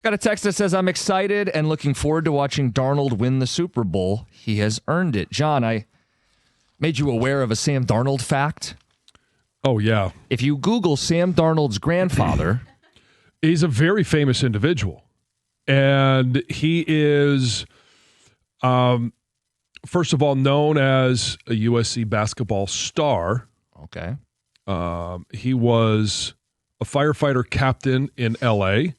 Got a text that says, I'm excited and looking forward to watching Darnold win the Super Bowl. He has earned it. John, I made you aware of a Sam Darnold fact. Oh, yeah. If you Google Sam Darnold's grandfather. He's a very famous individual. And he is, first of all, known as a USC basketball star. Okay. He was a firefighter captain in L.A.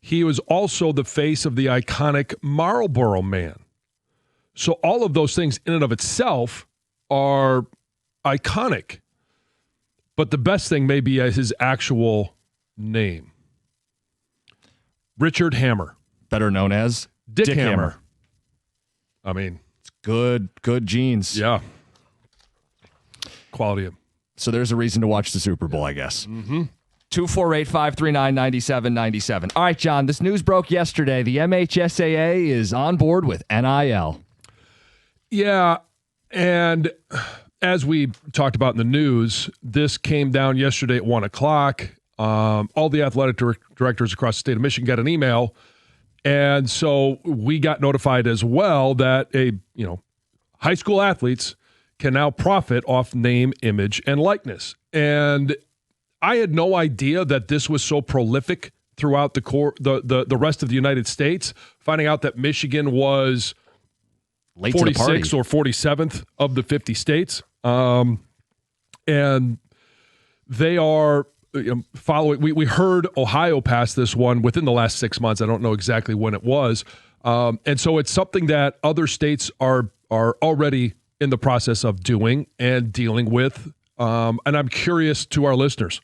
He was also the face of the iconic Marlboro Man. So all of those things in and of itself are iconic. But the best thing may be his actual name. Richard Hammer. Better known as Dick Hammer. I mean, it's good genes. Yeah. Quality of. So there's a reason to watch the Super Bowl, I guess. Mm-hmm. 248-539-9797. All right, John, this news broke yesterday. The MHSAA is on board with NIL. Yeah, and as we talked about in the news, this came down yesterday at 1 o'clock. All the athletic directors across the state of Michigan got an email, and so we got notified as well that high school athletes can now profit off name, image, and likeness. And I had no idea that this was so prolific throughout the rest of the United States. Finding out that Michigan was late 46th or 47th of the 50 states, and they are following. We heard Ohio pass this one within the last 6 months. I don't know exactly when it was, and so it's something that other states are already in the process of doing and dealing with. And I'm curious to our listeners,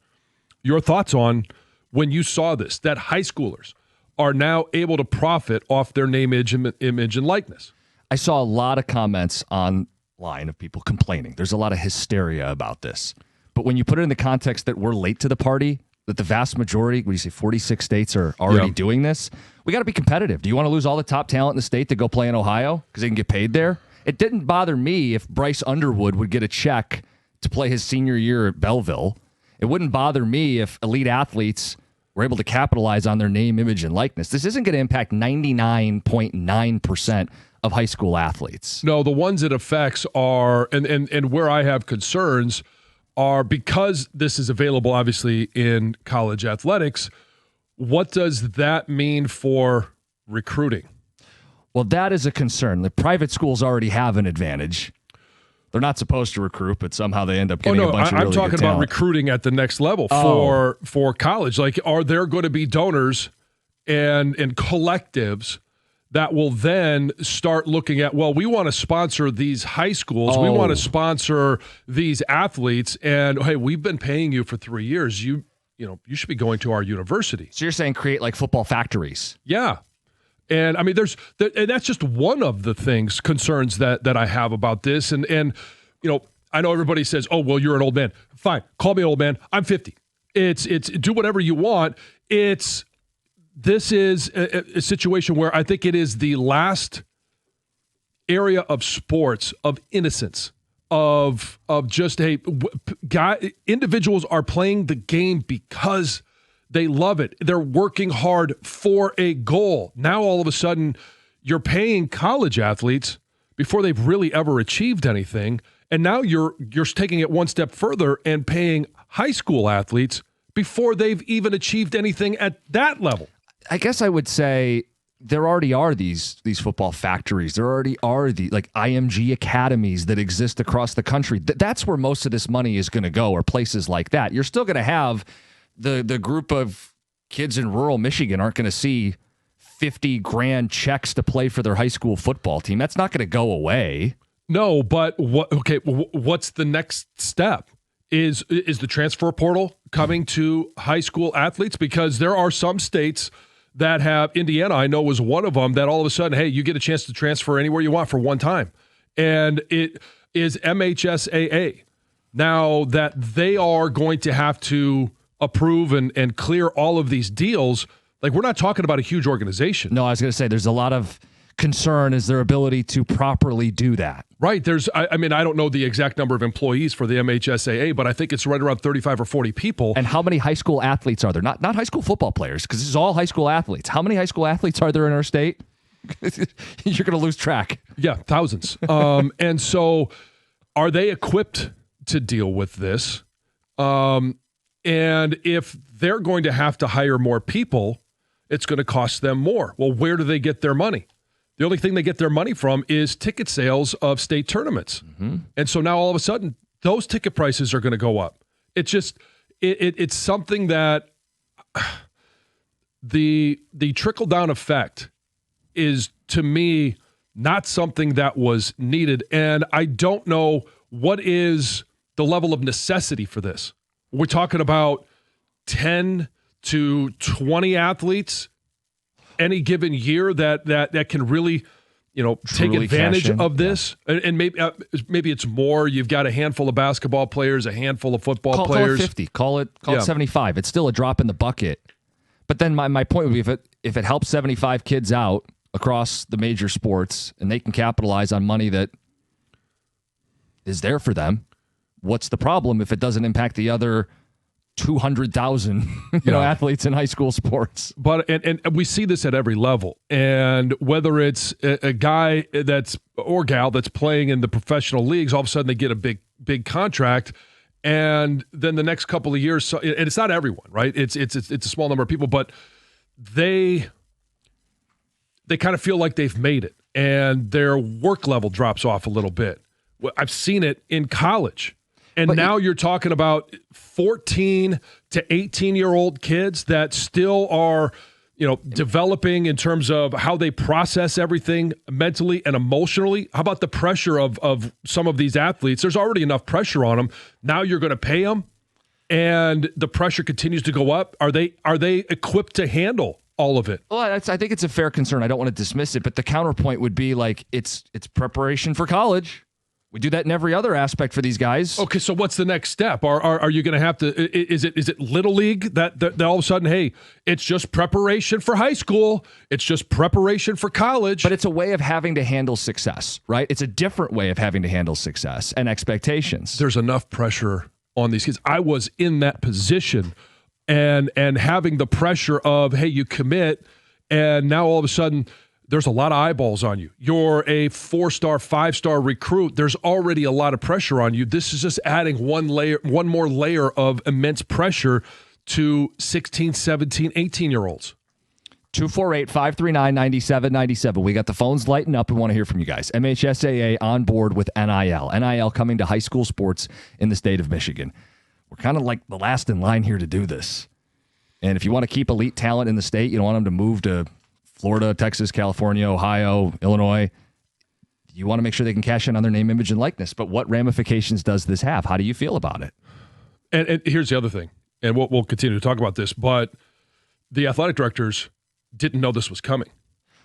your thoughts on when you saw this, that high schoolers are now able to profit off their name, image, and likeness. I saw a lot of comments online of people complaining. There's a lot of hysteria about this. But when you put it in the context that we're late to the party, that the vast majority, what do you say, 46 states are already doing this, we got to be competitive. Do you want to lose all the top talent in the state to go play in Ohio because they can get paid there? It didn't bother me if Bryce Underwood would get a check to play his senior year at Belleville. It wouldn't bother me if elite athletes were able to capitalize on their name, image, and likeness. This isn't going to impact 99.9% of high school athletes. No, the ones it affects are, and where I have concerns are because this is available, obviously, in college athletics, what does that mean for recruiting? Well, that is a concern. The private schools already have an advantage. They're not supposed to recruit, but somehow they end up getting a bunch of really I'm talking good about talent. recruiting at the next level for college. Like, are there going to be donors and collectives that will then start looking at, well, we want to sponsor these high schools. We want to sponsor these athletes. And, hey, we've been paying you for 3 years. You should be going to our university. So you're saying create like football factories? Yeah. And I mean, and that's just one of the concerns that I have about this. And I know everybody says, oh, well, you're an old man. Fine. Call me an old man. I'm 50. It's do whatever you want. This is a situation where I think it is the last area of sports of innocence, of just, hey, individuals are playing the game because they love it. They're working hard for a goal. Now, all of a sudden, you're paying college athletes before they've really ever achieved anything. And now you're taking it one step further and paying high school athletes before they've even achieved anything at that level. I guess I would say there already are these football factories. There already are the like IMG academies that exist across the country. That's where most of this money is going to go, or places like that. You're still going to have the group of kids in rural Michigan aren't going to see $50,000 checks to play for their high school football team. That's not going to go away. No, but what's the next step? Is the transfer portal coming to high school athletes? Because there are some states that have, Indiana, I know, was one of them, that all of a sudden, hey, you get a chance to transfer anywhere you want for one time. And it is MHSAA. Now that they are going to have to approve and clear all of these deals, like, we're not talking about a huge organization. No, I was going to say there's a lot of concern is their ability to properly do that. Right. I don't know the exact number of employees for the MHSAA, but I think it's right around 35 or 40 people. And how many high school athletes are there? Not high school football players, because this is all high school athletes. How many high school athletes are there in our state? You're going to lose track. Yeah, thousands. And so are they equipped to deal with this? And if they're going to have to hire more people, it's going to cost them more. Well, where do they get their money? The only thing they get their money from is ticket sales of state tournaments. Mm-hmm. And so now all of a sudden, those ticket prices are going to go up. It's just, it's something that the trickle-down effect is, to me, not something that was needed. And I don't know what is the level of necessity for this. We're talking about 10 to 20 athletes any given year that can really, take advantage of this. Yeah. And maybe it's more. You've got a handful of basketball players, a handful of football players. Call it 50. Call it 75. It's still a drop in the bucket. But then my point would be, if it helps 75 kids out across the major sports and they can capitalize on money that is there for them, what's the problem if it doesn't impact the other 200,000 athletes in high school sports? But and we see this at every level, and whether it's a guy or gal that's playing in the professional leagues, all of a sudden they get a big contract, and then the next couple of years, and it's not everyone, right? It's a small number of people, but they kind of feel like they've made it, and their work level drops off a little bit. I've seen it in college. And now you're talking about 14 to 18-year-old kids that still are, developing in terms of how they process everything mentally and emotionally. How about the pressure of some of these athletes? There's already enough pressure on them. Now you're going to pay them, and the pressure continues to go up. Are they equipped to handle all of it? Well, I think it's a fair concern. I don't want to dismiss it, but the counterpoint would be like it's preparation for college. We do that in every other aspect for these guys. Okay, so what's the next step? Are you going to have to? Is it Little League that all of a sudden, hey, it's just preparation for high school, it's just preparation for college? But it's a way of having to handle success, right? It's a different way of having to handle success and expectations. There's enough pressure on these kids. I was in that position, and having the pressure of, hey, you commit, and now all of a sudden, there's a lot of eyeballs on you. You're a 4-star, 5-star recruit. There's already a lot of pressure on you. This is just adding one more layer of immense pressure to 16, 17, 18-year-olds. 248-539-9797. We got the phones lighting up. We want to hear from you guys. MHSAA on board with NIL. NIL coming to high school sports in the state of Michigan. We're kind of like the last in line here to do this. And if you want to keep elite talent in the state, you don't want them to move to Florida, Texas, California, Ohio, Illinois. You want to make sure they can cash in on their name, image, and likeness. But what ramifications does this have? How do you feel about it? And here's the other thing, and we'll continue to talk about this, but the athletic directors didn't know this was coming.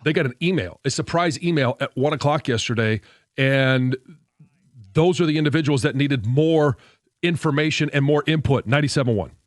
They got an email, a surprise email at 1 o'clock yesterday, and those are the individuals that needed more information and more input. 97.1.